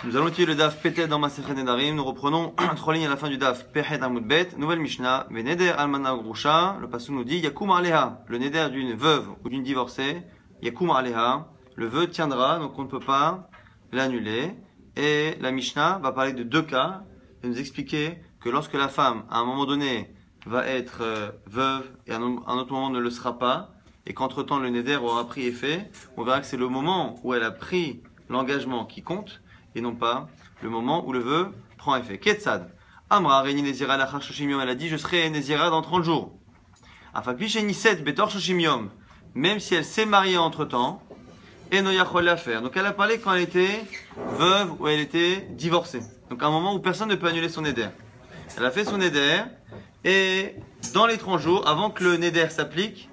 Nous allons étudier le daf Petet dans Masechet Nedarim. Nous reprenons 3 lignes à la fin du daf Pechet Amud Bet. Nouvelle Mishnah. Veneder Almana Grusha. Le passage nous dit Yakum Aleha. Le neder d'une veuve ou d'une divorcée. Yakum Aleha. Le vœu tiendra, donc on ne peut pas l'annuler. Et la Mishnah va parler de 2 cas et nous expliquer que lorsque la femme, à un moment donné, va être veuve et à un autre moment ne le sera pas, et qu'entre-temps le neder aura pris effet, on verra que c'est le moment où elle a pris l'engagement qui compte et non pas le moment où le vœu prend effet. Ketsad. Amra Reni Nezira Lachar Shoshim Yom. Elle a dit je serai Nezira dans 30 jours. Afalpi Sheniset Betor Shoshim Yom. Même si elle s'est mariée entre-temps, et no yachol la faire. Donc elle a parlé quand elle était veuve ou elle était divorcée. Donc à un moment où personne ne peut annuler son neder. Elle a fait son neder et dans les 30 jours, avant que le neder s'applique,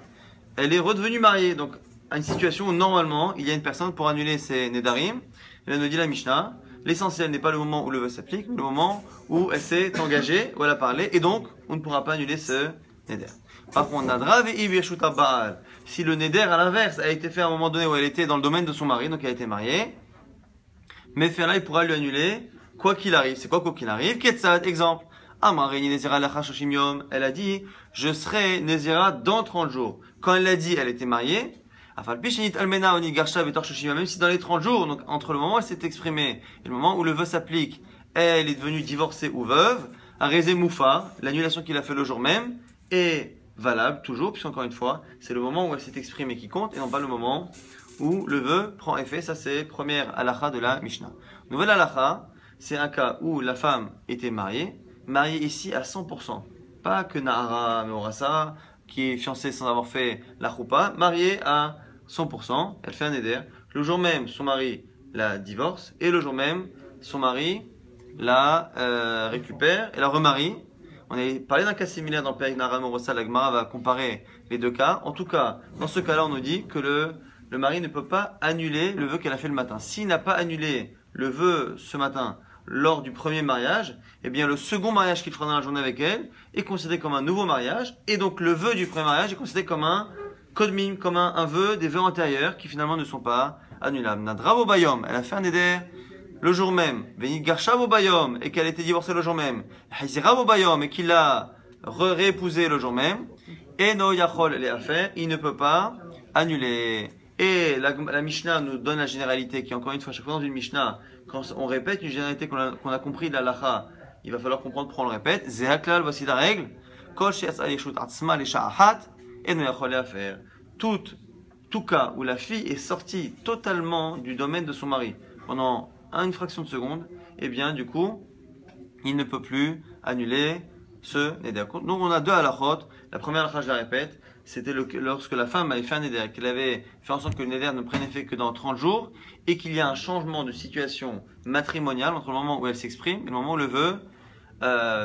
elle est redevenue mariée. Donc à une situation où normalement il y a une personne pour annuler ses nedarim. Et là nous dit la Mishnah, l'essentiel n'est pas le moment où le vœu s'applique, mais le moment où elle s'est engagée, où elle a parlé, et donc on ne pourra pas annuler ce neder. Par contre, si le neder à l'inverse a été fait à un moment donné où elle était dans le domaine de son mari, donc elle a été mariée, mais là il pourra lui annuler quoi qu'il arrive. C'est quoi qu'il arrive? Ketsad, exemple. Elle a dit, je serai Nézira dans 30 jours. Quand elle l'a dit, elle était mariée. Même si dans les 30 jours, donc entre le moment où elle s'est exprimée et le moment où le vœu s'applique, elle est devenue divorcée ou veuve, Arezé Moufa, l'annulation qu'il a fait le jour même, est valable toujours, puisqu'encore une fois, c'est le moment où elle s'est exprimée qui compte et non pas le moment où le vœu prend effet. Ça, c'est première halakha de la Mishnah. Nouvelle halakha, c'est un cas où la femme était mariée ici à 100%. Pas que Nahara Meorasa, qui est fiancée sans avoir fait la choupa, mariée à 100%, elle fait un éder. Le jour même, son mari la divorce, et le jour même, son mari la récupère et la remarie. On a parlé d'un cas similaire dans Perek Nahara Meorasa, la Gemara va comparer les 2 cas. En tout cas, dans ce cas-là, on nous dit que le mari ne peut pas annuler le vœu qu'elle a fait le matin. S'il n'a pas annulé le vœu ce matin lors du premier mariage, eh bien le second mariage qu'il fera dans la journée avec elle est considéré comme un nouveau mariage, et donc le vœu du premier mariage est considéré comme un kodmim, comme un vœu des vœux antérieurs qui finalement ne sont pas annulables. Nadravo bayom, elle a fait un éder le jour même, venit garshavo bayom, et qu'elle était divorcée le jour même, haziravo bayom, et qu'il l'a réépousé le jour même, et no yachol les affaires, il ne peut pas annuler. Et la Mishnah nous donne la généralité qui, encore une fois, chaque fois dans une Mishnah, quand on répète une généralité qu'on a compris de la lacha, il va falloir comprendre pourquoi on le répète. Zehaklal, voici la règle. Tout cas où la fille est sortie totalement du domaine de son mari pendant une fraction de seconde, eh bien, du coup, il ne peut plus annuler ce neder. Donc, on a 2 halachot. La première halakha, je la répète, c'était lorsque la femme avait fait un neder, qu'elle avait fait en sorte que le neder ne prenne effet que dans 30 jours, et qu'il y a un changement de situation matrimoniale entre le moment où elle s'exprime et le moment où le vœu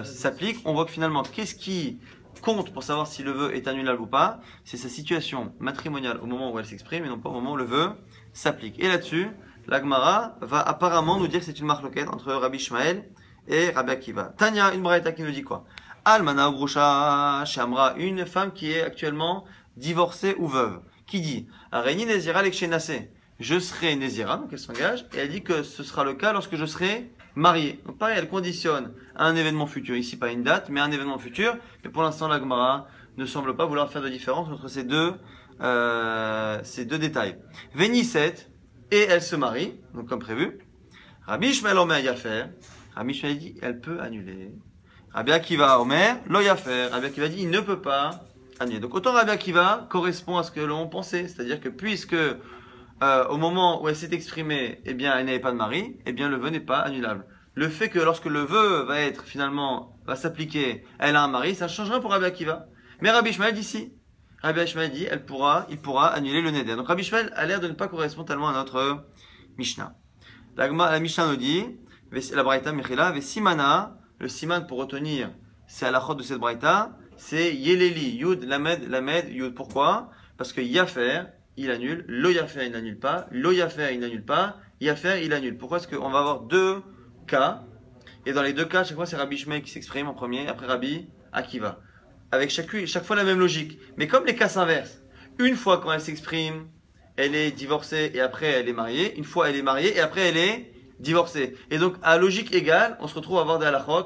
s'applique. On voit que finalement, qu'est-ce qui compte pour savoir si le vœu est annulable ou pas? C'est sa situation matrimoniale au moment où elle s'exprime et non pas au moment où le vœu s'applique. Et là-dessus, la Gemara va apparemment nous dire que c'est une marloquette entre Rabbi Ishmael et Rabbi Akiva. Tanya, une braïta qui nous dit quoi? Almana Grusha Shamra, une femme qui est actuellement divorcée ou veuve, qui dit Areni Nezira Lekshenase, je serai Nezira, donc elle s'engage, et elle dit que ce sera le cas lorsque je serai mariée. Donc pareil, elle conditionne un événement futur, ici pas une date, mais un événement futur, mais pour l'instant la Gemara ne semble pas vouloir faire de différence entre ces deux détails. Vénisset, et elle se marie, donc comme prévu. Rabbi Ishmael Omer Yafer, Rabbi Ishmael dit elle peut annuler. Rabbi Akiva Omer, lo yafer. Rabbi Akiva dit il ne peut pas annuler. Donc autant Rabbi Akiva correspond à ce que l'on pensait, c'est-à-dire que puisque au moment où elle s'est exprimée, eh bien elle n'avait pas de mari, eh bien le vœu n'est pas annulable. Le fait que lorsque le vœu va s'appliquer, elle a un mari, ça ne change rien pour Rabbi Akiva. Mais Rabbi Ishmael dit si. Rabbi Ishmael dit il pourra annuler le neder. Donc Rabbi Ishmael a l'air de ne pas correspondre tellement à notre Mishnah. La Mishnah nous dit la Braïta Mechila Vesimana. Le siman pour retenir ces halachot de cette braïta, c'est Yeleli, Yud, Lamed, Yud. Pourquoi? Parce que Yafer, il annule, Lo Yafer, il n'annule pas, Lo Yafer, il n'annule pas, Yafer, il annule. Pourquoi? Parce qu'on va avoir 2 cas, et dans les 2 cas, chaque fois c'est Rabbi Ishmael qui s'exprime en premier, après Rabbi Akiva. Avec chaque fois la même logique. Mais comme les cas s'inversent, une fois quand elle s'exprime, elle est divorcée et après elle est mariée, une fois elle est mariée et après elle est divorcer. Et donc, à logique égale, on se retrouve à avoir des halachot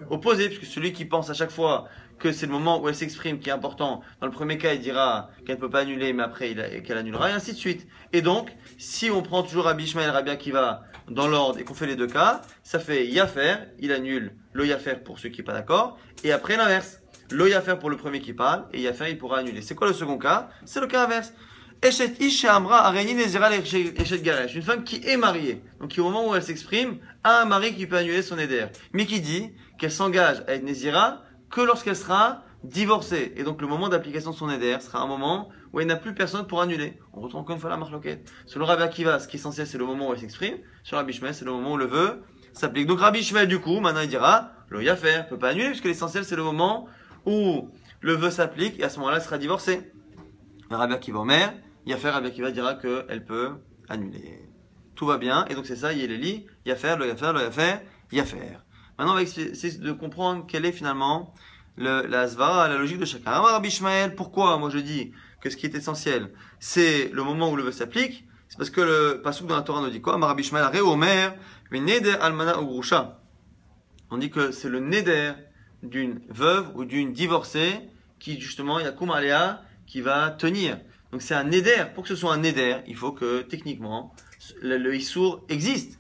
opposés, puisque celui qui pense à chaque fois que c'est le moment où elle s'exprime qui est important, dans le premier cas, il dira qu'elle ne peut pas annuler, mais après, qu'elle annulera, et ainsi de suite. Et donc, si on prend toujours Rabbi Ishmael et Rabbi Akiva dans l'ordre et qu'on fait les deux cas, ça fait Yafer, il annule lo Yafer pour ceux qui n'est pas d'accord, et après l'inverse. Lo Yafer pour le premier qui parle, et Yafer, il pourra annuler. C'est quoi le second cas? C'est le cas inverse. Eshet Ish Amra Areni Nezira Eshet Garesh. Une femme qui est mariée, donc qui au moment où elle s'exprime, a un mari qui peut annuler son éder, mais qui dit qu'elle s'engage à être Nezira que lorsqu'elle sera divorcée. Et donc le moment d'application de son éder sera un moment où elle n'a plus personne pour annuler. On retrouve encore une fois la marloquette. Selon Rabbi Akiva, ce qui est essentiel, c'est le moment où elle s'exprime. Sur Rabbi Ishmael, c'est le moment où le vœu s'applique. Donc Rabbi Ishmael, du coup, maintenant il dira, lo Yafer, peut pas annuler, puisque l'essentiel, c'est le moment où le vœu s'applique, et à ce moment-là, elle sera divorcée. Rabbi Akiva Omer, Yafer, Rabbi Akiva dira qu'elle peut annuler. Tout va bien, et donc c'est ça, Yeleli, Yafer, lo Yafer, lo Yafer, Yafer. Maintenant, on va essayer de comprendre quelle est finalement la svara, la logique de chacun. Alors, Rabbi Ishmael, pourquoi moi je dis que ce qui est essentiel, c'est le moment où le vœu s'applique? C'est parce que le pasuk dans la Torah nous dit quoi? Rabbi Ishmael, Re Omer, Neder Almana ou Grusha. On dit que c'est le neder d'une veuve ou d'une divorcée qui, justement, Yakum Alea, qui va tenir. Donc c'est un neder. Pour que ce soit un neder, il faut que, techniquement, le Issour existe.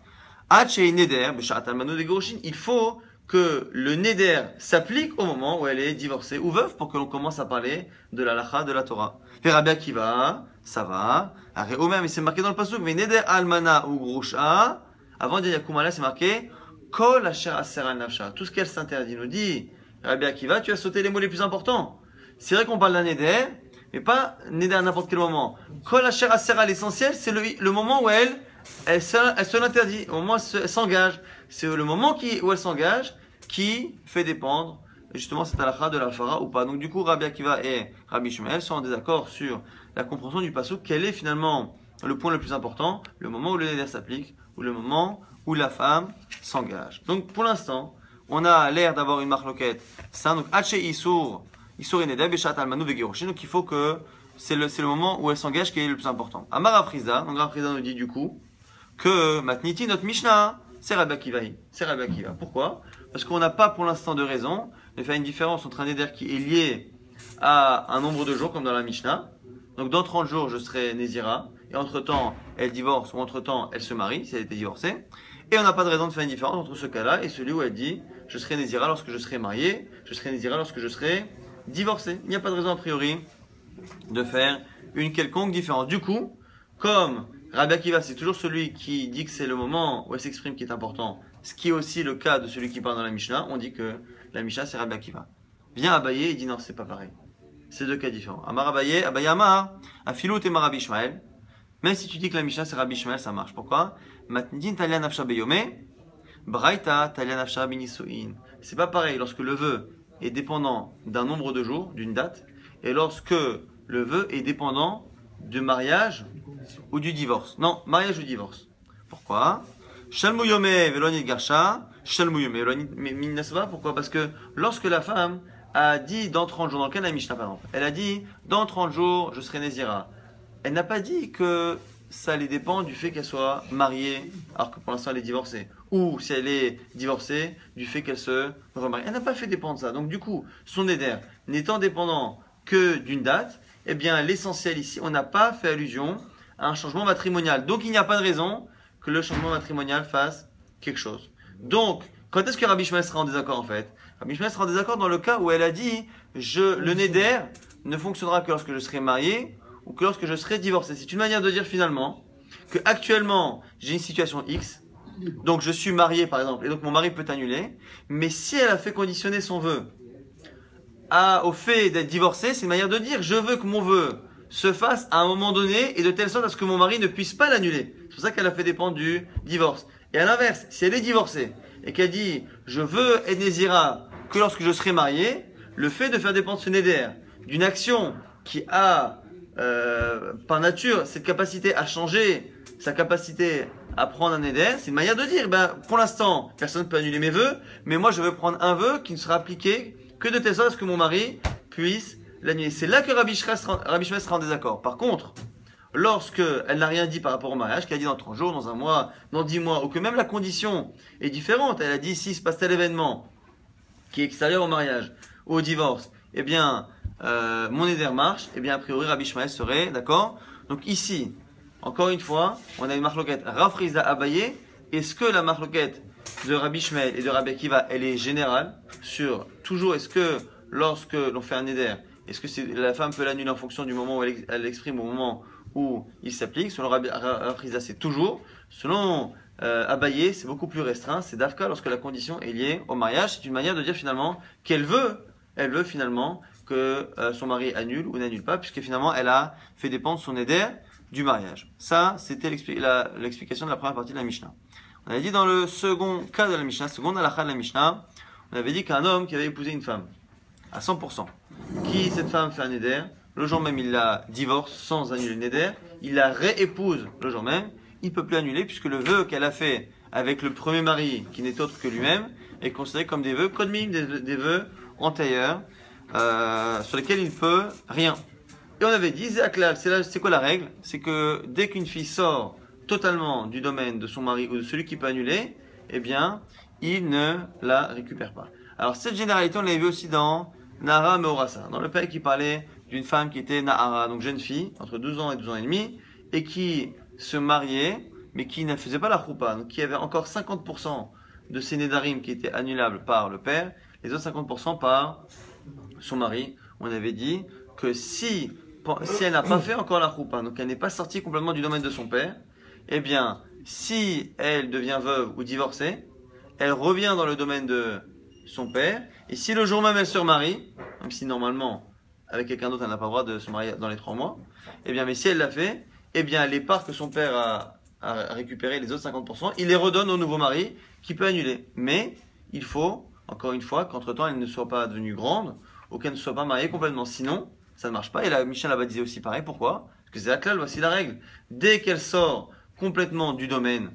Il faut que le neder s'applique au moment où elle est divorcée ou veuve pour que l'on commence à parler de la lacha de la Torah. Et Rabbi Akiva, ça va. Mais c'est marqué dans le pasuk, mais neder almana ou grusha. Avant de dire Yakum Alea, c'est marqué kol asher asera nafsha. Tout ce qu'elle s'interdit nous dit. Rabbi Akiva, tu as sauté les mots les plus importants. C'est vrai qu'on parle d'un neder, mais pas neder à n'importe quel moment. Kol asher asera, l'essentiel, c'est le moment où elle se l'interdit, au moment où elle s'engage. C'est le moment où elle s'engage qui fait dépendre justement cette halakha de la fara ou pas. Donc du coup, Rabbi Akiva et Rabbi Ishmael sont en désaccord sur la compréhension du pasuk. Quel est finalement le point le plus important? Le moment où le neder s'applique ou le moment où la femme s'engage. Donc pour l'instant, on a l'air d'avoir une marloquette. Ça, donc Hache Issour et Neder Beshat Almanu Vegiroshin. Donc il faut que c'est le moment où elle s'engage qui est le plus important. Amar Afriza, donc Afriza nous dit du coup que Matniti, notre Mishnah, c'est Rabbi Akiva. C'est Rabbi Akiva. Pourquoi? Parce qu'on n'a pas pour l'instant de raison de faire une différence entre un neder qui est lié à un nombre de jours, comme dans la Mishnah. Donc dans 30 jours, je serai Nézira, et entre-temps, elle divorce, ou entre-temps, elle se marie, si elle était divorcée. Et on n'a pas de raison de faire une différence entre ce cas-là et celui où elle dit je serai Nézira lorsque je serai mariée, je serai Nézira lorsque je serai divorcée. Il n'y a pas de raison a priori de faire une quelconque différence. Du coup, comme Rabbi Akiva, c'est toujours celui qui dit que c'est le moment où elle s'exprime qui est important, ce qui est aussi le cas de celui qui parle dans la Mishnah, on dit que la Mishnah c'est Rabbi Akiva. Vient Abaye et dit non, c'est pas pareil. C'est deux cas différents. Amar Abaye, Abaye Amar, Afilou Tema Rabbi Ishmael. Même si tu dis que la Mishnah c'est Rabbi Ishmael, ça marche. Pourquoi? Matnidin Talian Nafsha Beyome, Braïta Talian Nafsha Binisuin. C'est pas pareil lorsque le vœu est dépendant d'un nombre de jours, d'une date, et lorsque le vœu est dépendant du mariage ou du divorce. Non, mariage ou divorce. Pourquoi? Shalmu Yome Velonit Garsha, Shalmu Yome Velonit Minasva. Pourquoi? Parce que lorsque la femme a dit dans 30 jours, dans le cas de la Mishnah par exemple, elle a dit dans 30 jours je serai Nézira. Elle n'a pas dit que ça allait dépendre du fait qu'elle soit mariée, alors que pour l'instant elle est divorcée. Ou si elle est divorcée, du fait qu'elle se remarie. Elle n'a pas fait dépendre ça. Donc du coup, son éder n'étant dépendant que d'une date, eh bien l'essentiel ici, on n'a pas fait allusion à un changement matrimonial. Donc il n'y a pas de raison que le changement matrimonial fasse quelque chose. Donc, quand est-ce que Rabbi Ishmael sera en désaccord en fait? Rabbi Ishmael sera en désaccord dans le cas où elle a dit le neder ne fonctionnera que lorsque je serai marié ou que lorsque je serai divorcé. C'est une manière de dire finalement que actuellement j'ai une situation X, donc je suis marié par exemple, et donc mon mari peut annuler, mais si elle a fait conditionner son vœu au fait d'être divorcé, c'est une manière de dire je veux que mon vœu se fasse à un moment donné et de telle sorte à ce que mon mari ne puisse pas l'annuler. C'est pour ça qu'elle a fait dépendre du divorce. Et à l'inverse, si elle est divorcée et qu'elle dit je veux être Nézira que lorsque je serai marié, le fait de faire dépendre ce neder d'une action qui a par nature cette capacité à changer, sa capacité à prendre un neder, c'est une manière de dire pour l'instant personne ne peut annuler mes vœux, mais moi je veux prendre un vœu qui ne sera appliqué que de telle sorte à ce que mon mari puisse l'annuler. C'est là que Rabbi Ishmael sera en désaccord. Par contre, lorsque elle n'a rien dit par rapport au mariage, qu'elle a dit dans 30 jours, dans un mois, dans 10 mois, ou que même la condition est différente, elle a dit si se passe tel événement qui est extérieur au mariage ou au divorce, eh bien, mon éder marche, eh bien, a priori, Rabbi Ishmael serait, d'accord? Donc ici, encore une fois, on a une marloquette Rav Rizda Abaye. Est-ce que la marloquette de Rabbi Ishmael et de Rabbi Akiva, elle est générale sur toujours, est-ce que lorsque l'on fait un éder, est-ce que la femme peut l'annuler en fonction du moment où elle l'exprime, au moment où il s'applique? Selon Rabbi Rizda, c'est toujours. Selon Abaye, c'est beaucoup plus restreint. C'est Dafka lorsque la condition est liée au mariage. C'est une manière de dire finalement elle veut finalement que son mari annule ou n'annule pas, puisque finalement elle a fait dépendre son éder du mariage. Ça, c'était l'explication de la première partie de la Mishnah. On avait dit dans le second cas de la Mishnah, seconde halakha de la Mishnah, on avait dit qu'un homme qui avait épousé une femme à 100%, qui cette femme fait un éder, le jour même il la divorce sans annuler le néder, il la réépouse le jour même, il ne peut plus annuler puisque le vœu qu'elle a fait avec le premier mari, qui n'est autre que lui-même, est considéré comme des vœux kodmim, des vœux antérieurs, sur lesquels il ne peut rien. Et on avait dit, c'est quoi la règle? C'est que dès qu'une fille sort totalement du domaine de son mari ou de celui qui peut annuler, eh bien, il ne la récupère pas. Alors cette généralité, on l'avait vu aussi dans Nahara Meorasa, dans le père qui parlait d'une femme qui était Nahara, donc jeune fille, entre 12 ans et 12 ans et demi, et qui se mariait, mais qui ne faisait pas la choupa, donc qui avait encore 50% de ses nédarim qui étaient annulables par le père, les autres 50% par son mari. On avait dit que si elle n'a pas fait encore la choupa, donc elle n'est pas sortie complètement du domaine de son père, eh bien, si elle devient veuve ou divorcée, elle revient dans le domaine de son père, et si le jour même elle se remarie, même si normalement, avec quelqu'un d'autre, elle n'a pas le droit de se marier dans les 3 mois, eh bien, mais si elle l'a fait, eh bien, les parts que son père a récupérées, les autres 50%, il les redonne au nouveau mari, qui peut annuler. Mais, il faut, encore une fois, qu'entre-temps, elle ne soit pas devenue grande, ou qu'elle ne soit pas mariée complètement. Sinon, ça ne marche pas. Et la Michel Abba disait aussi pareil. Pourquoi? Parce que c'est la classe, voici la règle. Dès qu'elle sort complètement du domaine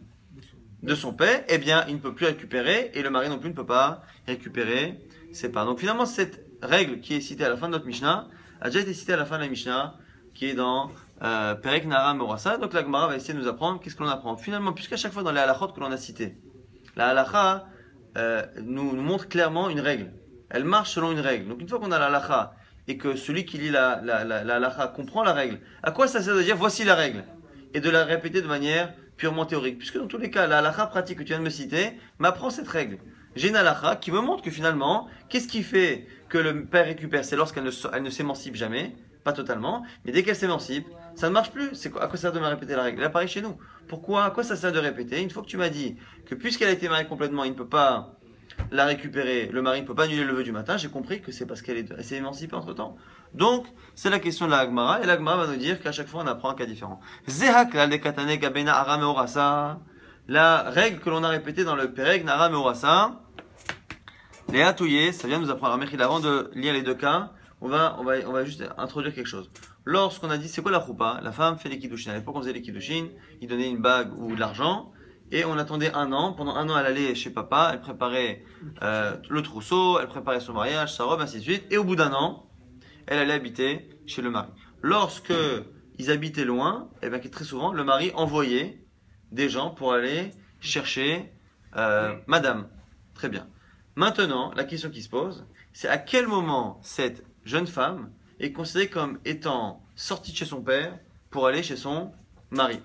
de son père, eh bien, il ne peut plus récupérer, et le mari non plus ne peut pas récupérer ses parts. Donc finalement, cette règle qui est citée à la fin de notre Mishnah a déjà été citée à la fin de la Mishnah, qui est dans Perek Nahara Meorasa. Donc la Gemara va essayer de nous apprendre qu'est-ce que l'on apprend. Finalement, puisqu'à chaque fois dans les halachot que l'on a citées, la halakha nous montre clairement une règle. Elle marche selon une règle. Donc une fois qu'on a la halakha et que celui qui lit la halakha comprend la règle, à quoi ça sert de dire voici la règle et de la répéter de manière purement théorique? Puisque dans tous les cas, la halakha pratique que tu viens de me citer m'apprend cette règle. J'ai une halakha qui me montre que finalement, qu'est-ce qui fait que le père récupère? C'est lorsqu'elle ne s'émancipe jamais, pas totalement, mais dès qu'elle s'émancipe, ça ne marche plus. À quoi ça sert de me répéter la règle? Elle apparaît chez nous. Pourquoi? À quoi ça sert de répéter? Une fois que tu m'as dit que puisqu'elle a été mariée complètement, il ne peut pas la récupérer, le mari ne peut pas annuler le vœu du matin, j'ai compris que c'est parce qu'elle s'est émancipée entre temps. Donc, c'est la question de la Hagmara, et la Hagmara va nous dire qu'à chaque fois on apprend un cas différent. La règle que l'on a répétée dans le Perek Nahara Meorasa, les Hatouye, ça vient nous apprendre. Avant de lire les deux cas, on va juste introduire quelque chose. Lorsqu'on a dit c'est quoi la choupa, la femme fait les kiddushin. À l'époque on faisait les kiddushin, il donnait une bague ou de l'argent, et on attendait 1 an. Pendant 1 an elle allait chez papa, elle préparait le trousseau, elle préparait son mariage, sa robe, ainsi de suite. Et au bout d'1 an, elle allait habiter chez le mari. Lorsque ils habitaient loin, et bien très souvent le mari envoyait des gens pour aller chercher madame. Très bien. Maintenant, la question qui se pose, c'est à quel moment cette jeune femme est considérée comme étant sortie de chez son père pour aller chez son mari.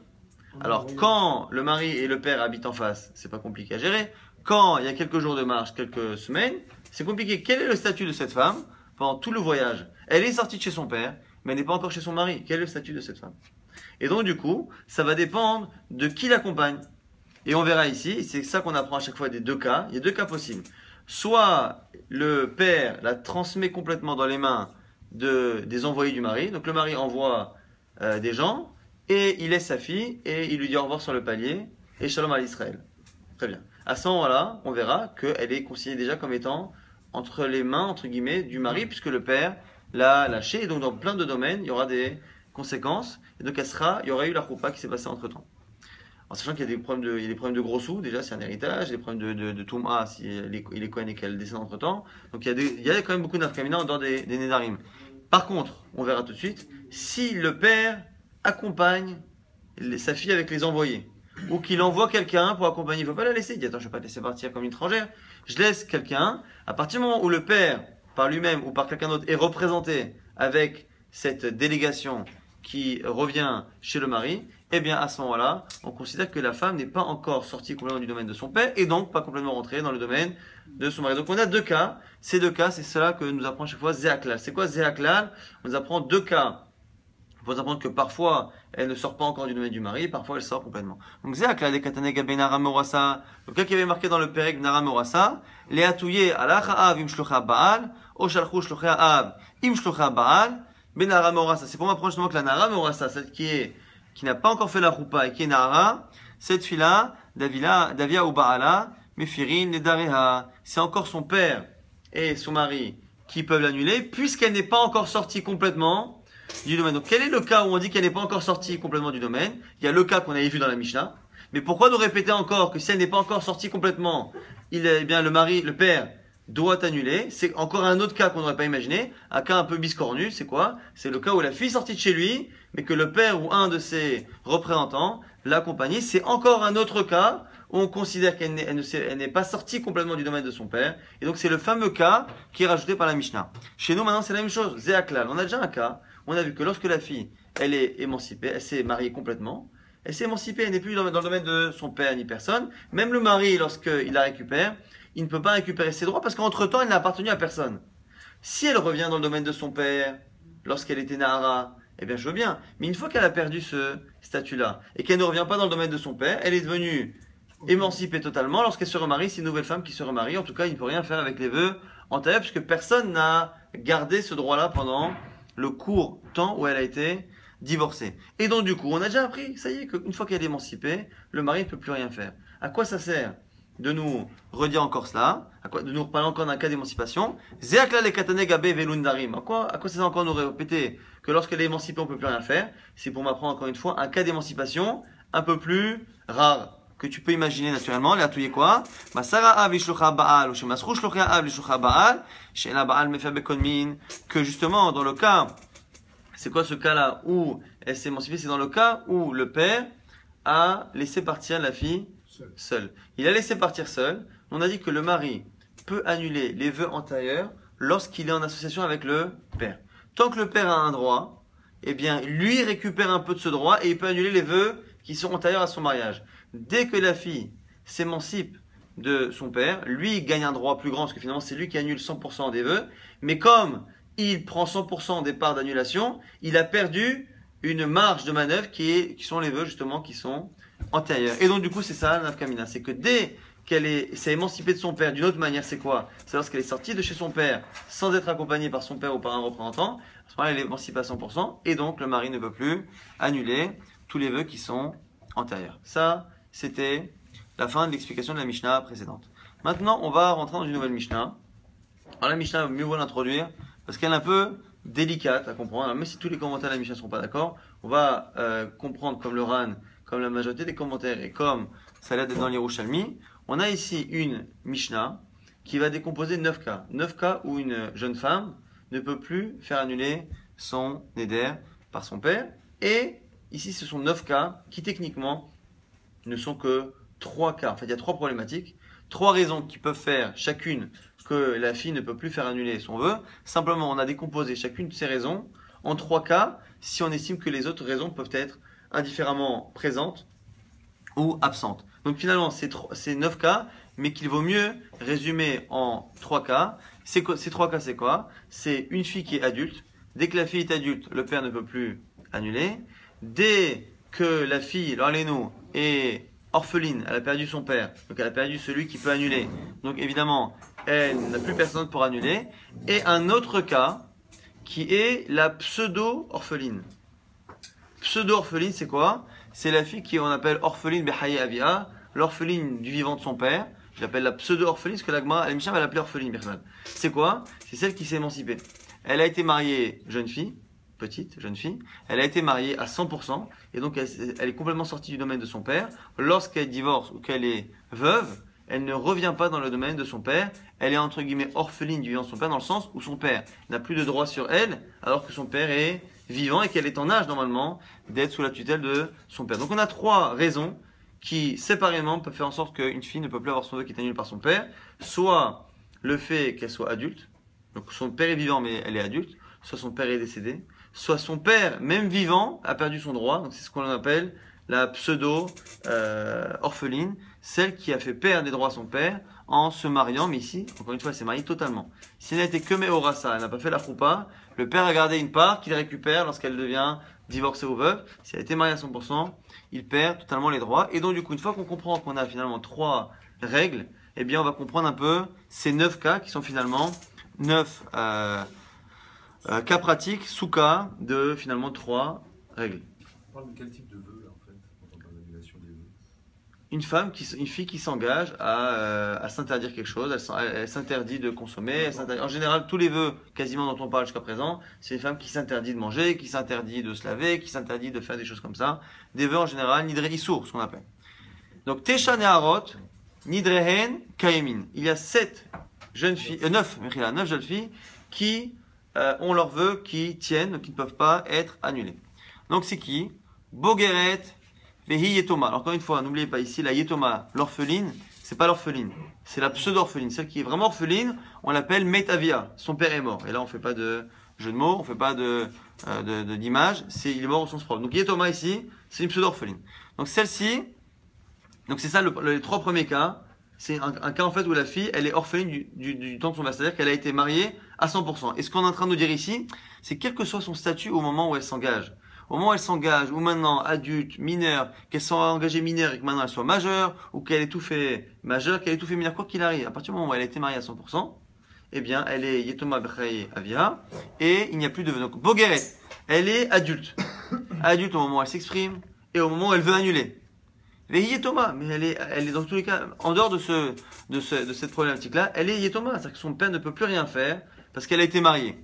Alors, quand le mari et le père habitent en face, c'est pas compliqué à gérer. Quand il y a quelques jours de marche, quelques semaines, c'est compliqué. Quel est le statut de cette femme pendant tout le voyage? Elle est sortie de chez son père, mais elle n'est pas encore chez son mari. Quel est le statut de cette femme? Et donc, du coup, ça va dépendre de qui l'accompagne. Et on verra ici, c'est ça qu'on apprend à chaque fois des deux cas. Il y a 2 cas possibles. Soit le père la transmet complètement dans les mains des envoyés du mari. Donc le mari envoie des gens et il laisse sa fille et il lui dit au revoir sur le palier et shalom à l'Israël. Très bien. À ce moment-là, on verra qu'elle est considérée déjà comme étant entre les mains, entre guillemets, du mari puisque le père l'a lâchée. Et donc dans plein de domaines, il y aura des conséquences. Et donc il y aura eu la choupa qui s'est passée entre temps. En sachant qu'il y a des problèmes de gros sous, déjà c'est un héritage, des problèmes de Touma si il est Kohen et qu'elle descend entre temps. Donc il y a quand même beaucoup d'afkamina en dehors des Nédarim. Par contre, on verra tout de suite, si le père accompagne sa fille avec les envoyés, ou qu'il envoie quelqu'un pour accompagner, il ne faut pas la laisser, il dit attends je ne vais pas te laisser partir comme une étrangère, je laisse quelqu'un, à partir du moment où le père, par lui-même ou par quelqu'un d'autre, est représenté avec cette délégation qui revient chez le mari, eh bien à ce moment-là, on considère que la femme n'est pas encore sortie complètement du domaine de son père et donc pas complètement rentrée dans le domaine de son mari. Donc on a deux cas, ces deux cas, c'est cela que nous apprend chaque fois Zéaklal. C'est quoi Zéaklal? On nous apprend deux cas. Il faut apprendre que parfois elle ne sort pas encore du domaine du mari, parfois elle sort complètement. Donc Zéaklal et Katane Gabe Nara Morasa, le cas qui avait marqué dans le Pérec Nara Morasa, les atouye alacha av im shlocha baal, o shalchu shlocha av im shlocha baal, ben Nara Morasa. C'est pour m'apprendre justement que la Nara Morasa, celle qui n'a pas encore fait la roupa et qui est Nara, cette fille-là, Davia ou Baala, Mefirin, Nedareha, c'est encore son père et son mari qui peuvent l'annuler, puisqu'elle n'est pas encore sortie complètement du domaine. Donc quel est le cas où on dit qu'elle n'est pas encore sortie complètement du domaine? Il y a le cas qu'on avait vu dans la Mishnah, mais pourquoi nous répéter encore que si elle n'est pas encore sortie complètement, eh bien le père doit annuler? C'est encore un autre cas qu'on n'aurait pas imaginé, un cas un peu biscornu, c'est quoi? C'est le cas où la fille est sortie de chez lui, mais que le père ou un de ses représentants l'a accompagnée. C'est encore un autre cas où on considère qu'elle n'est pas sortie complètement du domaine de son père. Et donc c'est le fameux cas qui est rajouté par la Mishnah. Chez nous maintenant c'est la même chose, Zéaklal. On a déjà un cas, on a vu que lorsque la fille, elle est émancipée, elle s'est mariée complètement, elle s'est émancipée, elle n'est plus dans le domaine de son père ni personne. Même le mari, lorsqu'il la récupère, il ne peut pas récupérer ses droits parce qu'entre-temps, elle n'a appartenu à personne. Si elle revient dans le domaine de son père, lorsqu'elle était Nahara, eh bien je veux bien. Mais une fois qu'elle a perdu ce statut-là et qu'elle ne revient pas dans le domaine de son père, elle est devenue émancipée totalement. Lorsqu'elle se remarie, c'est une nouvelle femme qui se remarie. En tout cas, il ne peut rien faire avec les vœux antérieurs puisque personne n'a gardé ce droit-là pendant le court temps où elle a été divorcée. Et donc du coup, on a déjà appris, ça y est, qu'une fois qu'elle est émancipée, le mari ne peut plus rien faire. À quoi ça sert de nous redire encore cela, de nous reparler encore d'un cas d'émancipation? Zéakla le katane gabe velundarim. À quoi ça sert encore de nous répéter que lorsqu'elle est émancipée, on ne peut plus rien faire? C'est pour m'apprendre encore une fois un cas d'émancipation un peu plus rare que tu peux imaginer naturellement. Les atouillés quoi? Masara av lishlocha baal ou shemasru shlocha av lishlocha baal, shela baal mefa bekonmin. Que justement dans le cas, c'est quoi ce cas-là où elle s'est émancipée? C'est dans le cas où le père a laissé partir la fille seul. Il a laissé partir seul. On a dit que le mari peut annuler les vœux antérieurs lorsqu'il est en association avec le père. Tant que le père a un droit, eh bien, lui récupère un peu de ce droit et il peut annuler les vœux qui sont antérieurs à son mariage. Dès que la fille s'émancipe de son père, lui il gagne un droit plus grand parce que finalement c'est lui qui annule 100% des vœux. Mais comme il prend 100% des parts d'annulation, il a perdu une marge de manœuvre qui sont les vœux justement qui sont antérieure. Et donc du coup c'est ça la nafkamina, c'est que dès qu'elle s'est émancipée de son père d'une autre manière, c'est quoi? C'est lorsqu'elle est sortie de chez son père sans être accompagnée par son père ou par un représentant, à ce moment-là elle est émancipée à 100% et donc le mari ne peut plus annuler tous les vœux qui sont antérieurs. Ça c'était la fin de l'explication de la Mishnah précédente. Maintenant on va rentrer dans une nouvelle Mishnah. Alors la Mishnah, mieux vaut l'introduire parce qu'elle est un peu délicate à comprendre. Alors, même si tous les commentaires de la Mishnah ne seront pas d'accord, on va comprendre comme le Ran, comme la majorité des commentaires et comme ça a l'air d'être dans l'Yerushalmi, on a ici une Mishnah qui va décomposer 9 cas. 9 cas où une jeune femme ne peut plus faire annuler son neder par son père. Et ici, ce sont 9 cas qui techniquement ne sont que 3 cas. En fait, il y a 3 problématiques, 3 raisons qui peuvent faire chacune que la fille ne peut plus faire annuler son vœu. Simplement, on a décomposé chacune de ces raisons en 3 cas si on estime que les autres raisons peuvent être indifféremment présentes ou absentes. Donc finalement, c'est 9 cas, mais qu'il vaut mieux résumer en 3 cas. Ces 3 cas, c'est quoi? C'est une fille qui est adulte. Dès que la fille est adulte, le père ne peut plus annuler. Dès que la fille, l'orléno, est orpheline, elle a perdu son père, donc elle a perdu celui qui peut annuler. Donc évidemment, elle n'a plus personne pour annuler. Et un autre cas, qui est la pseudo-orpheline. Pseudo-orpheline, c'est quoi? C'est la fille qui on appelle orpheline behaye avia, l'orpheline du vivant de son père. Je l'appelle la pseudo-orpheline, parce que la Mishnah va l'appeler orpheline, personne. C'est quoi? C'est celle qui s'est émancipée. Elle a été mariée jeune fille, petite jeune fille. Elle a été mariée à 100%, et donc elle est complètement sortie du domaine de son père. Lorsqu'elle divorce ou qu'elle est veuve, elle ne revient pas dans le domaine de son père. Elle est entre guillemets orpheline du vivant de son père, dans le sens où son père n'a plus de droit sur elle, alors que son père est vivant et qu'elle est en âge normalement d'être sous la tutelle de son père. Donc on a trois raisons qui séparément peuvent faire en sorte qu'une fille ne peut plus avoir son vœu qui est annulé par son père, soit le fait qu'elle soit adulte, donc son père est vivant mais elle est adulte, soit son père est décédé, soit son père, même vivant, a perdu son droit, donc c'est ce qu'on appelle la pseudo-orpheline, celle qui a fait perdre des droits à son père en se mariant, mais ici, encore une fois, elle s'est mariée totalement. Si elle n'a été que Meorasa, elle n'a pas fait la choupa, le père a gardé une part qu'il récupère lorsqu'elle devient divorcée ou veuve. Si elle a été mariée à 100%, il perd totalement les droits. Et donc, du coup, une fois qu'on comprend qu'on a finalement trois règles, eh bien, on va comprendre un peu ces 9 cas qui sont finalement 9 cas pratiques, sous cas de finalement 3 règles. On parle de quel type de vœu là en fait, quand on parle d'annulation des vœux? Une fille qui s'engage à s'interdire quelque chose, elle s'interdit de consommer, en général tous les vœux quasiment dont on parle jusqu'à présent, c'est une femme qui s'interdit de manger, qui s'interdit de se laver, qui s'interdit de faire des choses comme ça, des vœux en général, nidre issour, ce qu'on appelle. Donc Tesha Neharot, Nidrehen Kaemin. Il y a 9 jeunes filles qui ont leurs vœux qui tiennent, donc qui ne peuvent pas être annulés. Donc c'est qui? Bogeret, Vehi Yetoma. Alors, encore une fois, n'oubliez pas ici, la Yetoma, l'orpheline, c'est pas l'orpheline, c'est la pseudo-orpheline. Celle qui est vraiment orpheline, on l'appelle Metavia. Son père est mort. Et là, on fait pas de jeu de mots, on fait pas d'image, il est mort au sens propre. Donc, Yetoma ici, c'est une pseudo-orpheline. Donc, celle-ci, donc c'est ça les 3 premiers cas. C'est un cas en fait où la fille, elle est orpheline du temps de son père, c'est-à-dire qu'elle a été mariée à 100%. Et ce qu'on est en train de nous dire ici, c'est quel que soit son statut au moment où elle s'engage. Au moment où elle s'engage, ou maintenant adulte, mineure, qu'elle soit engagée mineure et que maintenant elle soit majeure, ou qu'elle ait tout fait majeure, qu'elle ait tout fait mineure, quoi qu'il arrive, à partir du moment où elle a été mariée à 100%, eh bien, elle est Yetoma Bechai Avia, et il n'y a plus de vœu. Donc, Bogeret, elle est adulte. Adulte au moment où elle s'exprime, et au moment où elle veut annuler. Mais Yetoma, mais elle est dans tous les cas, en dehors de cette problématique-là, elle est Yetoma, c'est-à-dire que son père ne peut plus rien faire, parce qu'elle a été mariée.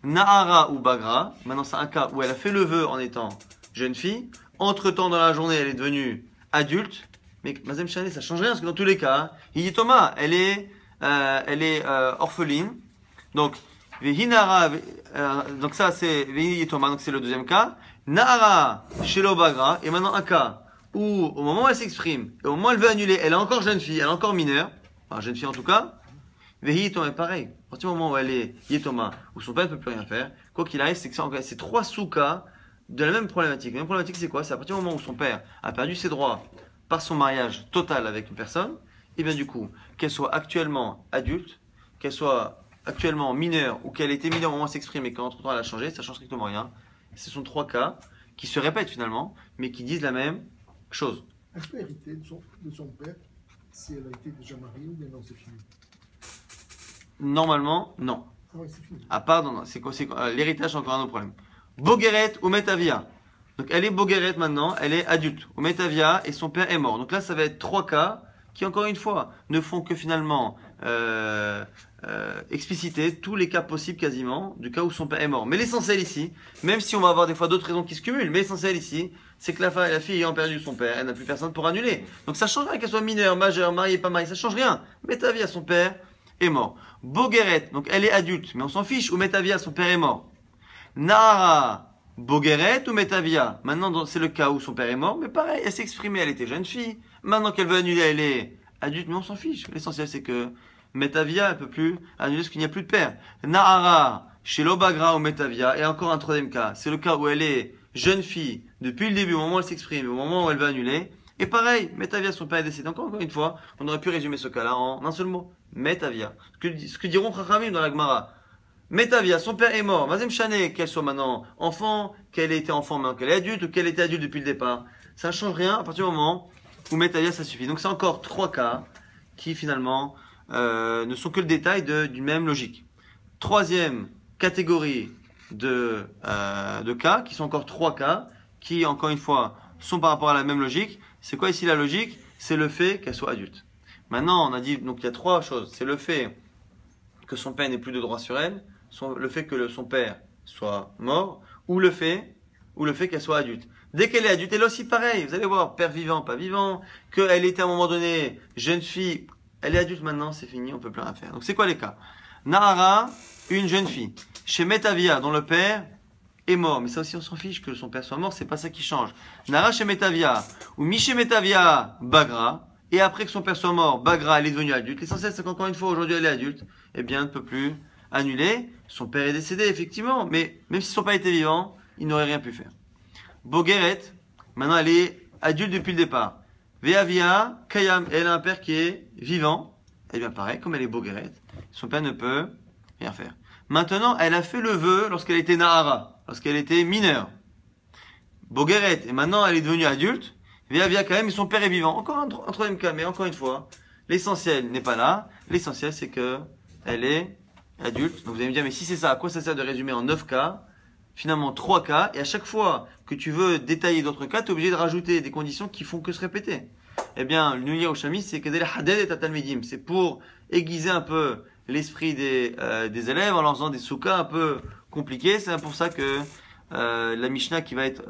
Nahara ou Bagra, maintenant c'est un cas où elle a fait le vœu en étant jeune fille, entre-temps dans la journée elle est devenue adulte, mais Mazem Shane ça change rien parce que dans tous les cas, Yitoma, elle est orpheline, donc Vehinara, donc ça c'est Yitoma, donc c'est le deuxième cas, Nahara Shelo Bagra, et maintenant un cas où au moment où elle s'exprime, et au moment où elle veut annuler, elle est encore jeune fille, elle est encore mineure, enfin jeune fille en tout cas, Vehi Yitoma est pareil. À partir du moment où elle est Yitoma, où son père ne peut plus rien faire, quoi qu'il arrive, c'est que c'est 3 sous-cas de la même problématique. La même problématique, c'est quoi? C'est à partir du moment où son père a perdu ses droits par son mariage total avec une personne, et bien du coup, qu'elle soit actuellement adulte, qu'elle soit actuellement mineure, ou qu'elle était mineure au moment où elle s'exprime et qu'entre-temps elle a changé, ça change strictement rien. Ce sont 3 cas qui se répètent finalement, mais qui disent la même chose. Elle peut hériter de son père si elle a été déjà mariée ou bien non, c'est fini? Normalement, non. Ah ouais, c'est fini. À part, non, l'héritage, c'est encore un autre problème. Bogeret ou Metavia. Donc elle est Bogeret maintenant, elle est adulte. Ou Metavia et son père est mort. Donc là, ça va être 3 cas qui, encore une fois, ne font que finalement expliciter tous les cas possibles quasiment du cas où son père est mort. Mais l'essentiel ici, même si on va avoir des fois d'autres raisons qui se cumulent, mais l'essentiel ici, c'est que la fille ayant perdu son père, elle n'a plus personne pour annuler. Donc ça change rien qu'elle soit mineure, majeure, mariée, pas mariée, ça change rien. Metavia, son père est mort. Bogeret, donc elle est adulte, mais on s'en fiche, ou Metavia, son père est mort. Nahara, Bogeret ou Metavia. Maintenant, c'est le cas où son père est mort, mais pareil, elle s'est exprimée, elle était jeune fille. Maintenant qu'elle veut annuler, elle est adulte, mais on s'en fiche. L'essentiel, c'est que Metavia, elle peut plus annuler parce qu'il n'y a plus de père. Nahara, chez Lobagra ou Metavia, et encore un troisième cas, c'est le cas où elle est jeune fille, depuis le début, au moment où elle s'exprime, au moment où elle veut annuler. Et pareil, Metavia, son père est décédé. Encore une fois, on aurait pu résumer ce cas-là en un seul mot. Metavia. Ce que diront Chachamim dans la Gemara. Metavia, son père est mort. Mazem Shane, qu'elle soit maintenant enfant, qu'elle ait été enfant maintenant qu'elle est adulte, ou qu'elle était adulte depuis le départ. Ça ne change rien à partir du moment où Metavia, ça suffit. Donc c'est encore 3 cas qui finalement ne sont que le détail d'une même logique. Troisième catégorie de cas, qui sont encore 3 cas, qui encore une fois sont par rapport à la même logique. C'est quoi ici la logique? C'est le fait qu'elle soit adulte. Maintenant, on a dit, donc il y a 3 choses. C'est le fait que son père n'ait plus de droit sur elle, le fait que son père soit mort, ou le fait qu'elle soit adulte. Dès qu'elle est adulte, elle est aussi pareil. Vous allez voir, père vivant, pas vivant, qu'elle était à un moment donné jeune fille, elle est adulte maintenant, c'est fini, on peut plus rien faire. Donc c'est quoi les cas? Nahara, une jeune fille. Chez Metavia, dont le père est mort. Mais ça aussi, on s'en fiche que son père soit mort, c'est pas ça qui change. Nara Shemetavia ou Mishemetavia Bagra, et après que son père soit mort, Bagra, elle est devenue adulte. L'essentiel, c'est qu'encore une fois, aujourd'hui, elle est adulte, eh bien, elle ne peut plus annuler. Son père est décédé, effectivement, mais même si son père était vivant, il n'aurait rien pu faire. Bogeret, maintenant, elle est adulte depuis le départ. Veavia, Kayam, elle a un père qui est vivant. Eh bien, pareil, comme elle est Bogeret, son père ne peut rien faire. Maintenant, elle a fait le vœu lorsqu'elle était Nahara, lorsqu'elle était mineure. Bogeret, et maintenant elle est devenue adulte. Veavia quand même, et son père est vivant. Encore un troisième cas, mais encore une fois, l'essentiel n'est pas là. L'essentiel, c'est que elle est adulte. Donc vous allez me dire, mais si c'est ça, à quoi ça sert de résumer en 9 cas? Finalement, 3 cas. Et à chaque fois que tu veux détailler d'autres cas, tu es obligé de rajouter des conditions qui font que se répéter. Eh bien, le Nuyar au Shami, c'est que c'est pour aiguiser un peu l'esprit des élèves en leur faisant des soukas un peu compliqués. C'est pour ça que la Mishnah qui va être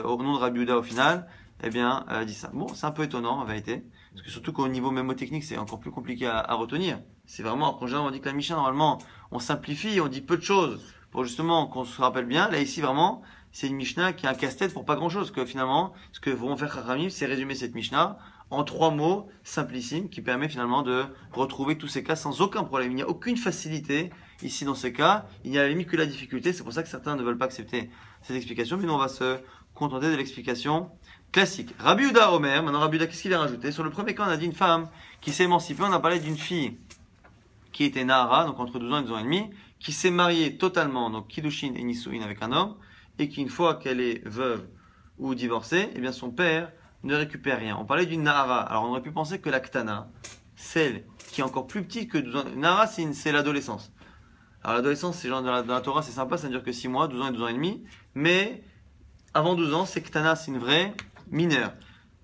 au nom de Rabbi Yehuda au final, eh bien, dit ça. Bon, c'est un peu étonnant en vérité, parce que surtout qu'au niveau mémotechnique, c'est encore plus compliqué à retenir. C'est vraiment, en général, on dit que la Mishnah, normalement, on simplifie, on dit peu de choses pour justement qu'on se rappelle bien. Là, ici, vraiment, c'est une Mishnah qui a un casse-tête pour pas grand-chose, que finalement, ce que vont faire Chachamim, c'est résumer cette Mishnah en 3 mots simplissimes qui permet finalement de retrouver tous ces cas sans aucun problème. Il n'y a aucune facilité ici dans ces cas. Il n'y a à la limite que la difficulté. C'est pour ça que certains ne veulent pas accepter cette explication. Mais nous, on va se contenter de l'explication classique. Rabbi Yehuda Omer. Maintenant, Rabbi Yehuda, qu'est-ce qu'il a rajouté? Sur le premier cas, on a dit une femme qui s'est émancipée. On a parlé d'une fille qui était Nahara, donc entre 12 ans et 12 ans et demi, qui s'est mariée totalement, donc Kiddushin et Nisuin avec un homme, et qui, une fois qu'elle est veuve ou divorcée, eh bien son père ne récupère rien. On parlait d'une Nahara. Alors on aurait pu penser que la Ktana, celle qui est encore plus petite que 12 ans. Nahara, c'est l'adolescence. Alors l'adolescence, c'est genre dans la Torah, c'est sympa, ça ne dure que 6 mois, 12 ans et 12 ans et demi. Mais avant 12 ans, c'est Ktana, c'est une vraie mineure.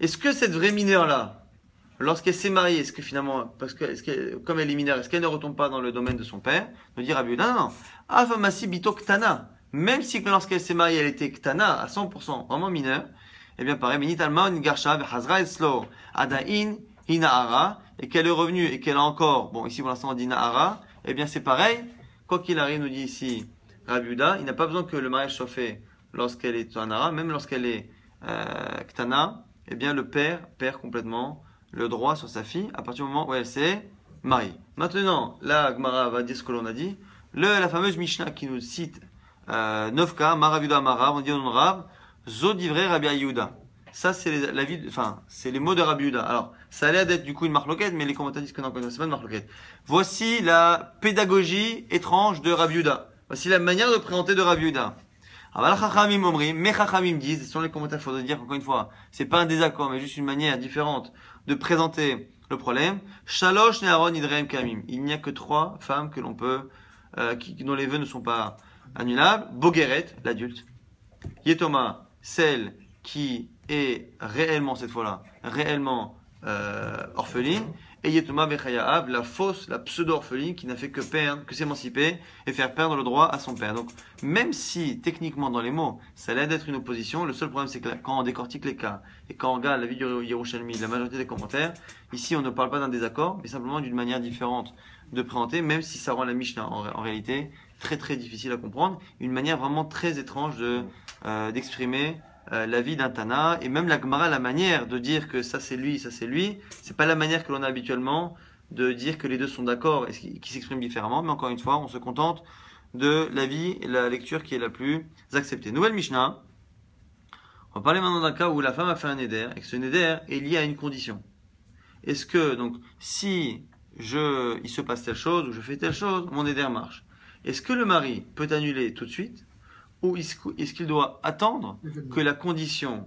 Est-ce que cette vraie mineure-là, lorsqu'elle s'est mariée, est-ce que finalement, comme elle est mineure, est-ce qu'elle ne retombe pas dans le domaine de son père? Me dire Rabbi Yehuda, non, non. Afamasi bito Ktana. Même si lorsqu'elle s'est mariée, elle était Ktana à 100%, vraiment mineure, eh bien, pareil, et qu'elle est revenue et qu'elle a encore, bon, ici pour l'instant on dit Nahara, eh bien c'est pareil, quoi qu'il arrive, nous dit ici Rabbi Yehuda, il n'a pas besoin que le mariage soit fait lorsqu'elle est Nahara, même lorsqu'elle est Ktana, eh bien le père perd complètement le droit sur sa fille à partir du moment où elle s'est mariée. Maintenant, la Gemara va dire ce que l'on a dit, la fameuse Mishnah qui nous cite 9 cas, Rabbi Yehuda Amarav, on dit au nom de Rav, Zodivré Rabbi Yehuda. Ça, c'est c'est les mots de Rabbi Yehuda. Alors, ça a l'air d'être du coup une marloquette, mais les commentateurs disent que non, c'est pas une marloquette. Voici la pédagogie étrange de Rabbi Yehuda. Voici la manière de présenter de Rabbi Yehuda. Alors, Chachamim Omrim, mais Chachamim disent, ce sont les commentateurs, il faudrait dire encore une fois, c'est pas un désaccord, mais juste une manière différente de présenter le problème. Shalosh Neharon Idreim Kamim. Il n'y a que 3 femmes que l'on peut, dont les vœux ne sont pas annulables. Bogeret, l'adulte. Yetoma, celle qui est réellement, cette fois-là, réellement orpheline, et Yetoma Bechayaav, la fausse, la pseudo-orpheline qui n'a fait que perdre, que s'émanciper et faire perdre le droit à son père. Donc, même si, techniquement, dans les mots, ça a l'air d'être une opposition, le seul problème, c'est que quand on décortique les cas, et quand on regarde la vie du Yerushalmi, la majorité des commentaires, ici, on ne parle pas d'un désaccord, mais simplement d'une manière différente de présenter, même si ça rend la Mishnah, en réalité, très très difficile à comprendre, une manière vraiment très étrange d'exprimer la vie d'un Tana, et même la Gemara, la manière de dire que ça c'est lui, c'est pas la manière que l'on a habituellement de dire que les deux sont d'accord et qui s'expriment différemment, mais encore une fois, on se contente de la vie et la lecture qui est la plus acceptée. Nouvelle Mishnah, on va parler maintenant d'un cas où la femme a fait un neder, et que ce neder est lié à une condition. Est-ce que, donc, si il se passe telle chose, ou je fais telle chose, mon neder marche. Est-ce que le mari peut annuler tout de suite? Ou est-ce qu'il doit attendre que la condition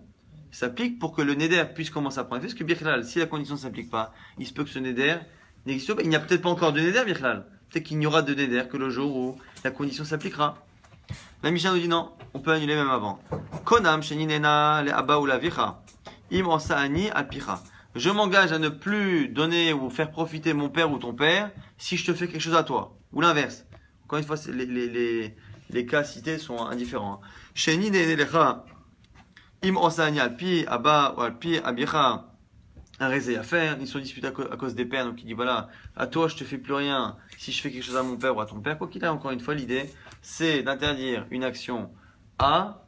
s'applique pour que le neder puisse commencer à prendre effet? Parce que Birklal, si la condition ne s'applique pas, il se peut que ce neder n'existe pas. Il n'y a peut-être pas encore de neder, Birklal. Peut-être qu'il n'y aura de neder que le jour où la condition s'appliquera. La Mishnah nous dit non, on peut annuler même avant. Konam sheninena le aba ou la vicha. Im osaani alpicha. Je m'engage à ne plus donner ou faire profiter mon père ou ton père si je te fais quelque chose à toi. Ou l'inverse. Encore une fois, les cas cités sont indifférents. Sheni ne'elecha im osani alpi aba ou alpi abicha un réseau à faire. Ils sont disputés à cause des pères. Donc il dit voilà, à toi je te fais plus rien si je fais quelque chose à mon père ou à ton père. Quoi qu'il a, encore une fois, l'idée c'est d'interdire une action A,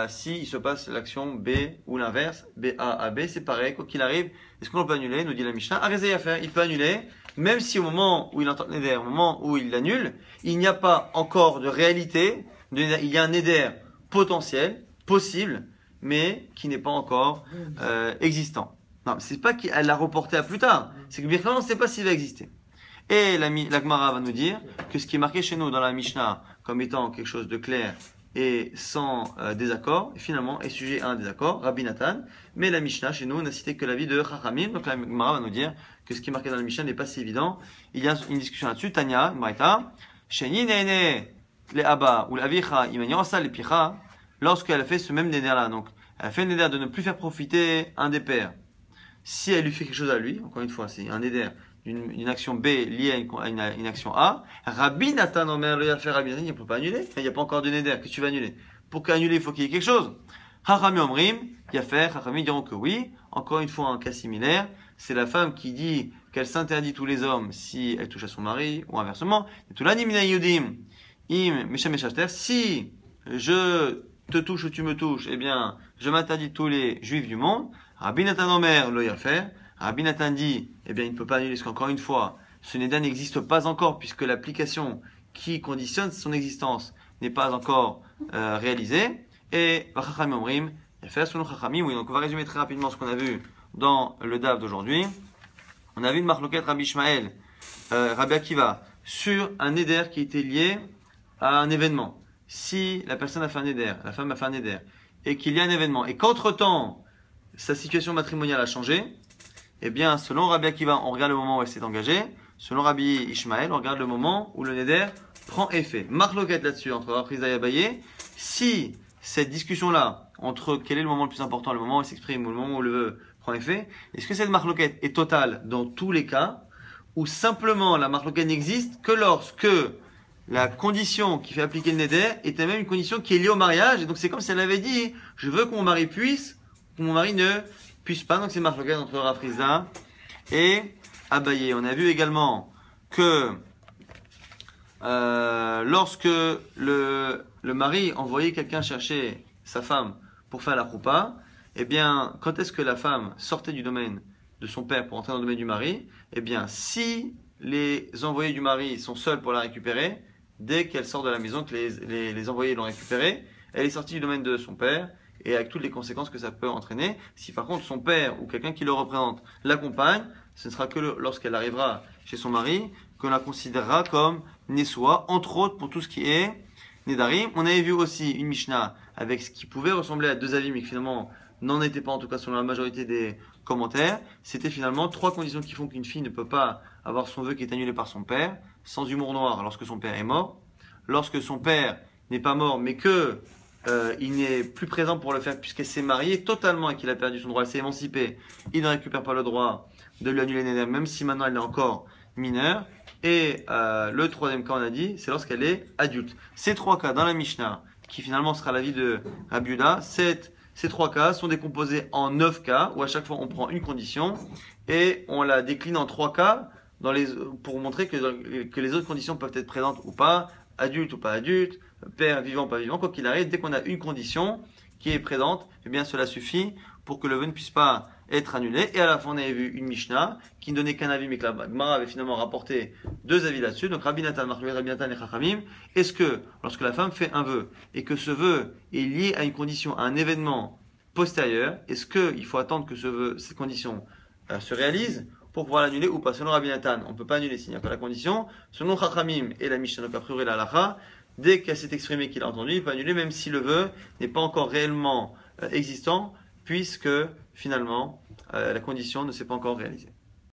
si il se passe l'action B ou l'inverse, BA à B, c'est pareil, quoi qu'il arrive. Est-ce qu'on peut annuler? Nous dit la Mishnah. Arrêtez à faire, il peut annuler, même si au moment où il entend le neder, au moment où il l'annule, il n'y a pas encore de réalité, il y a un neder potentiel, possible, mais qui n'est pas encore existant. Non, c'est pas qu'elle l'a reporté à plus tard, c'est que bien clairement, on ne sait pas s'il va exister. Et la Gemara va nous dire que ce qui est marqué chez nous dans la Mishnah comme étant quelque chose de clair et sans désaccord, finalement est sujet à un désaccord, Rabbi Nathan. Mais la Mishnah chez nous n'a cité que l'avis de Chachamim, donc la Gemara va nous dire que ce qui est marqué dans la Mishnah n'est pas si évident. Il y a une discussion là-dessus. Tanya, Maraita, Sheni Nene le Abba ou la Vicha Imanyosa le Picha, lorsqu'elle a fait ce même néder là, donc elle a fait le néder de ne plus faire profiter un des pères. Si elle lui fait quelque chose à lui, encore une fois, c'est un néder d'une action B liée à une action A, Rabbi Nathan Omer le Yafer Rabbi Nathan, il ne peut pas annuler. Il n'y a pas encore de néder que tu vas annuler. Pour qu'annuler, il faut qu'il y ait quelque chose. Hachami Omrim, Yafer, Hachami diront que oui. Encore une fois, un cas similaire, c'est la femme qui dit qu'elle s'interdit tous les hommes si elle touche à son mari, ou inversement. Si je te touche ou tu me touches, eh bien, je m'interdis tous les juifs du monde. Rabbi Nathan Omer le Yafer. Rabbi Nathan dit, eh bien, il ne peut pas annuler, parce qu'encore une fois, ce néder n'existe pas encore, puisque l'application qui conditionne son existence n'est pas encore réalisée. Et Chachamim Omrim, il fait selon Chachamim, oui, donc on va résumer très rapidement ce qu'on a vu dans le DAF d'aujourd'hui. On a vu une marloquette Rabbi Ishmael, Rabbi Akiva, sur un néder qui était lié à un événement. Si la personne a fait un néder, la femme a fait un néder, et qu'il y a un événement, et qu'entre-temps, sa situation matrimoniale a changé, eh bien, selon Rabbi Akiva, on regarde le moment où elle s'est engagée. Selon Rabbi Ishmael, on regarde le moment où le neder prend effet. Marloquette là-dessus entre Raprizda et Abaye. Si cette discussion-là, entre quel est le moment le plus important, le moment où elle s'exprime ou le moment où le vœu prend effet, est-ce que cette marloquette est totale dans tous les cas, ou simplement la marloquette n'existe que lorsque la condition qui fait appliquer le neder était même une condition qui est liée au mariage, et donc c'est comme si elle avait dit, je veux que mon mari puisse, que mon mari ne puisse pas, donc c'est marloquette entre Raprizda et Abaye. On a vu également que lorsque le mari envoyait quelqu'un chercher sa femme pour faire la choupa, eh bien, quand est-ce que la femme sortait du domaine de son père pour entrer dans le domaine du mari? Eh bien, si les envoyés du mari sont seuls pour la récupérer, dès qu'elle sort de la maison, que les envoyés l'ont récupérée, elle est sortie du domaine de son père, et avec toutes les conséquences que ça peut entraîner. Si par contre son père ou quelqu'un qui le représente l'accompagne, ce ne sera que lorsqu'elle arrivera chez son mari qu'on la considérera comme Nessoa, entre autres pour tout ce qui est Nedarim. On avait vu aussi une Mishnah avec ce qui pouvait ressembler à deux avis, mais qui finalement n'en était pas, en tout cas selon la majorité des commentaires. C'était finalement trois conditions qui font qu'une fille ne peut pas avoir son vœu qui est annulé par son père, sans humour noir lorsque son père est mort, lorsque son père n'est pas mort mais que il n'est plus présent pour le faire puisqu'elle s'est mariée totalement et qu'il a perdu son droit, elle s'est émancipée, il ne récupère pas le droit de lui annuler Neder, même si maintenant elle est encore mineure. Et le troisième cas, on a dit, c'est lorsqu'elle est adulte. Ces trois cas dans la Mishnah, qui finalement sera l'avis de Rabbi Yehuda, ces trois cas sont décomposés en 9 cas, où à chaque fois on prend une condition et on la décline en 3 cas pour montrer que les autres conditions peuvent être présentes ou pas, adulte ou pas adulte, père vivant ou pas vivant, quoi qu'il arrive, dès qu'on a une condition qui est présente, eh bien cela suffit pour que le vœu ne puisse pas être annulé. Et à la fin, on avait vu une Mishnah qui ne donnait qu'un avis, mais que la Gemara avait finalement rapporté deux avis là-dessus. Donc Rabbi Nathan, Rabbi Nathan et Chachamim. Est-ce que lorsque la femme fait un vœu et que ce vœu est lié à une condition, à un événement postérieur, est-ce qu'il faut attendre que cette condition se réalise pour pouvoir l'annuler ou pas? Selon Rabbi Nathan, on ne peut pas annuler s'il n'y a pas la condition. Selon Chachamim et la Mishnah, donc a priori la halacha, dès qu'elle s'est exprimée qu'il a entendu, il peut annuler même si le vœu n'est pas encore réellement existant, puisque finalement la condition ne s'est pas encore réalisée.